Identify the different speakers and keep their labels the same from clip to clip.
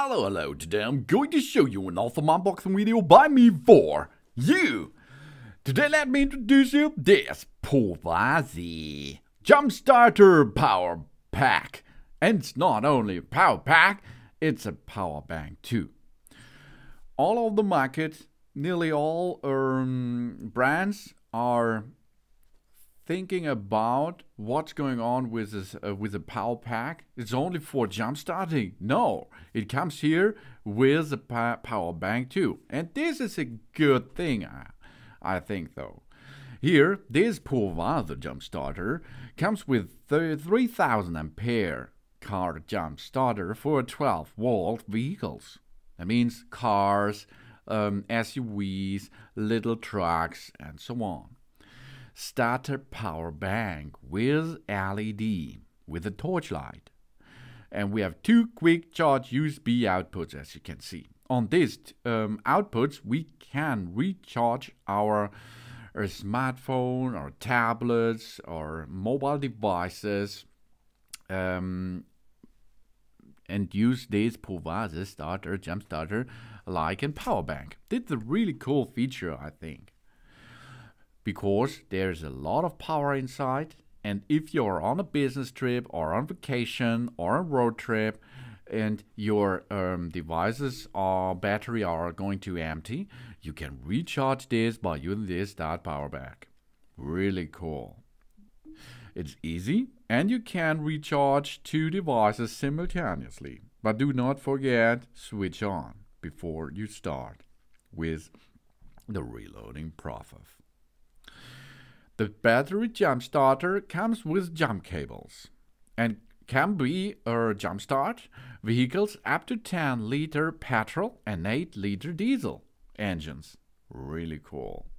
Speaker 1: Hello, today I'm going to show you an awesome unboxing video by me for you. Today let me introduce you this Povasee Jump Starter Power Pack. And it's not only a power pack, it's a power bank too. All of the market, nearly all brands are thinking about what's going on with this with the power pack. It's only for jump starting. No, it comes here with the power bank too, and this is a good thing, I think. Though here this Povasee jump starter comes with 3000 ampere car jump starter for 12-volt vehicles. That means cars, SUVs, little trucks, and so on. Starter power bank with LED with a torchlight, and we have two quick charge USB outputs, as you can see. On these outputs we can recharge our smartphone or tablets or mobile devices and use this Povasee starter jump starter like a power bank. This is a really cool feature, I think, because there's a lot of power inside, and if you're on a business trip or on vacation or a road trip and your devices or battery are going to empty, you can recharge this by using this power bank. Really cool. It's easy, and you can recharge two devices simultaneously. But do not forget, switch on before you start with the reloading process. The battery jump starter comes with jump cables and can be jump start vehicles up to 10-liter petrol and 8-liter diesel engines. Really cool.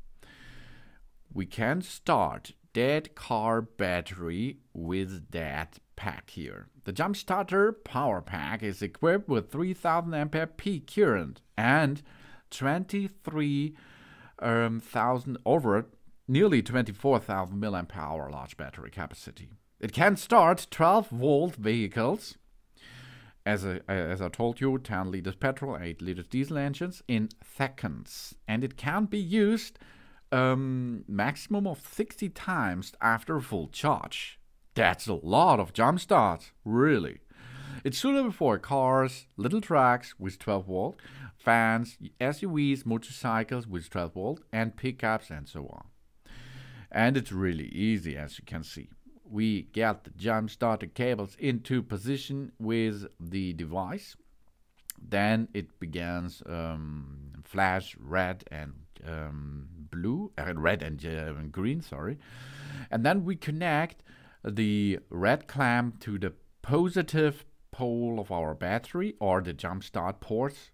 Speaker 1: We can start that car battery with that pack here. The jump starter power pack is equipped with 3000 ampere peak current and 23,000 over nearly 24,000 milliamp hour large battery capacity. It can start 12-volt vehicles, as I told you, 10 liters petrol, 8 liters diesel engines in seconds, and it can be used maximum of 60 times after full charge. That's a lot of jump starts, really. It's suitable for cars, little trucks with 12 volt, vans, SUVs, motorcycles with 12 volt, and pickups and so on. And it's really easy, as you can see. We get the jump starter cables into position with the device. Then it begins flash red and green, sorry. And then we connect the red clamp to the positive pole of our battery or the jump start ports,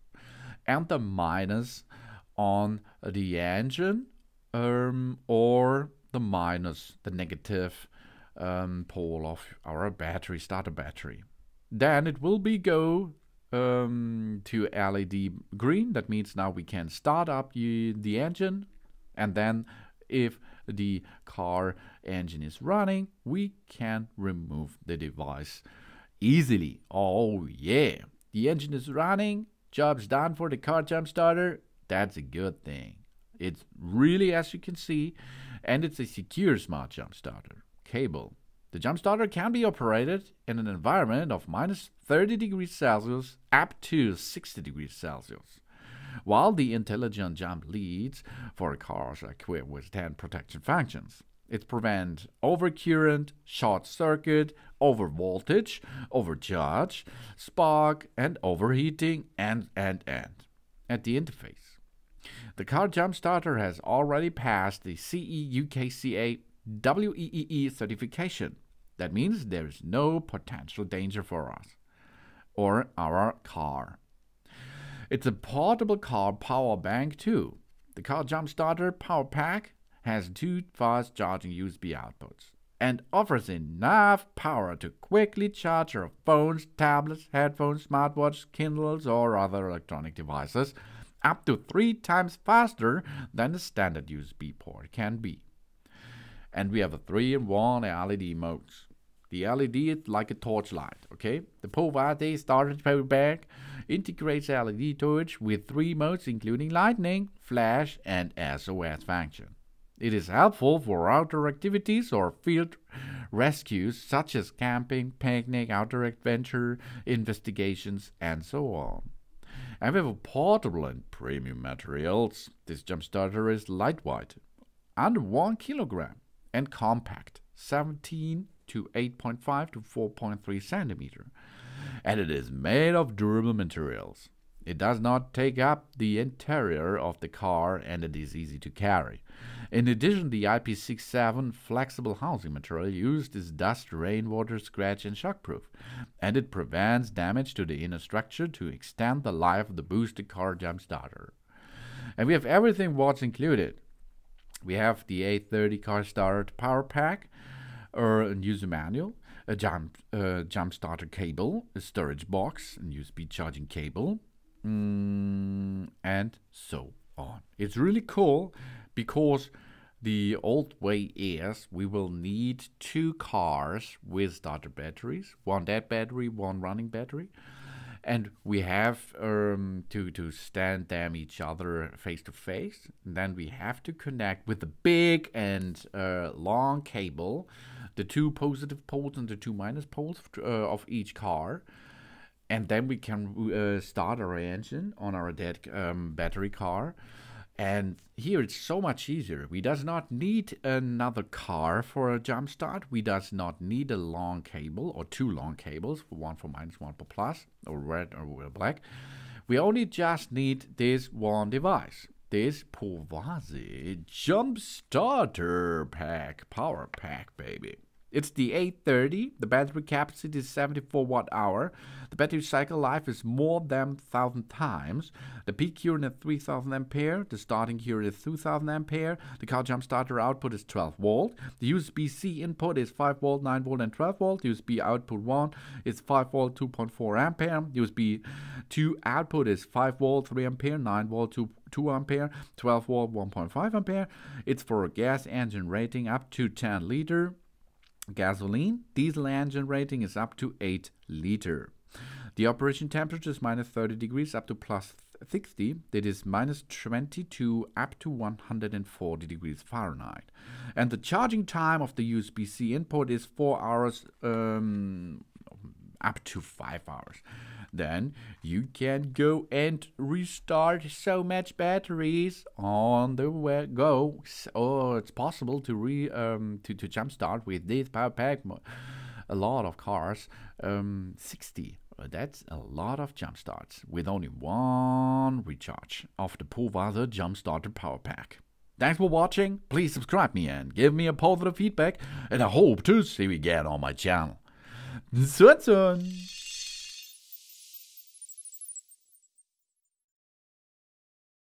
Speaker 1: and the minus on the engine or the negative pole of our battery, starter battery. Then it will go to LED green. That means now we can start up the engine, and then if the car engine is running, we can remove the device easily. Oh yeah, the engine is running, job's done for the car jump starter. That's a good thing. It's really, as you can see, and it's a secure smart jump starter cable. The jump starter can be operated in an environment of minus 30 degrees Celsius up to 60 degrees Celsius, while the intelligent jump leads for cars are equipped with 10 protection functions. It prevents overcurrent, short circuit, overvoltage, overcharge, spark, and overheating, and at the interface. The car jump starter has already passed the CE UKCA WEEE certification. That means there is no potential danger for us or our car. It's a portable car power bank too. The car jump starter power pack has two fast charging USB outputs and offers enough power to quickly charge your phones, tablets, headphones, smartwatches, Kindles, or other electronic devices up to 3 times faster than the standard USB port can be. And we have a 3-in-1 LED modes. The LED is like a torchlight, okay? The Povasee starter power pack integrates LED torch with 3 modes including lightning, flash and SOS function. It is helpful for outdoor activities or field rescues such as camping, picnic, outdoor adventure, investigations and so on. And we have a portable and premium materials. This jump starter is lightweight, under 1 kilogram, and compact, 17 to 8.5 to 4.3 centimeter. And it is made of durable materials. It does not take up the interior of the car and it is easy to carry. In addition, the IP67 flexible housing material used is dust, rainwater, scratch and shockproof, and it prevents damage to the inner structure to extend the life of the boosted car jump starter. And we have everything what's included. We have the 830 car starter power pack, or a user manual, a jump starter cable, a storage box, a USB charging cable, and so on. It's really cool because the old way is we will need 2 cars with starter batteries, 1 dead battery, 1 running battery, and we have to stand them each other face to face. Then we have to connect with the big and long cable, the 2 positive poles and the 2 minus poles of each car. And then we can start our engine on our dead battery car. And here it's so much easier. We does not need another car for a jump start. We does not need a long cable or 2 long cables, 1 for minus, 1 for plus, or red or black. We only just need this one device. This Povasee jump starter pack, power pack, baby. It's the 830. The battery capacity is 74 watt-hour. The battery cycle life is more than 1,000 times. The peak current is 3,000 ampere. The starting current is 2,000 ampere. The car jump starter output is 12 volt. The USB-C input is 5 volt, 9 volt, and 12 volt. USB output 1 is 5 volt, 2.4 ampere. USB 2 output is 5 volt, 3 ampere, 9 volt, 2 ampere, 12 volt, 1.5 ampere. It's for a gas engine rating up to 10 liter. Gasoline, diesel engine rating is up to 8 liter. The operation temperature is minus 30 degrees up to plus 60. That is minus 22 up to 140 degrees Fahrenheit. And the charging time of the USB-C input is 4 hours up to 5 hours. Then you can go and restart so much batteries on the go. So it's possible to jumpstart with this power pack. A lot of cars, 60. That's a lot of jump starts with only 1 recharge of the Povasee jump starter power pack. Thanks for watching. Please subscribe me and give me a positive feedback, and I hope to see you again on my channel. So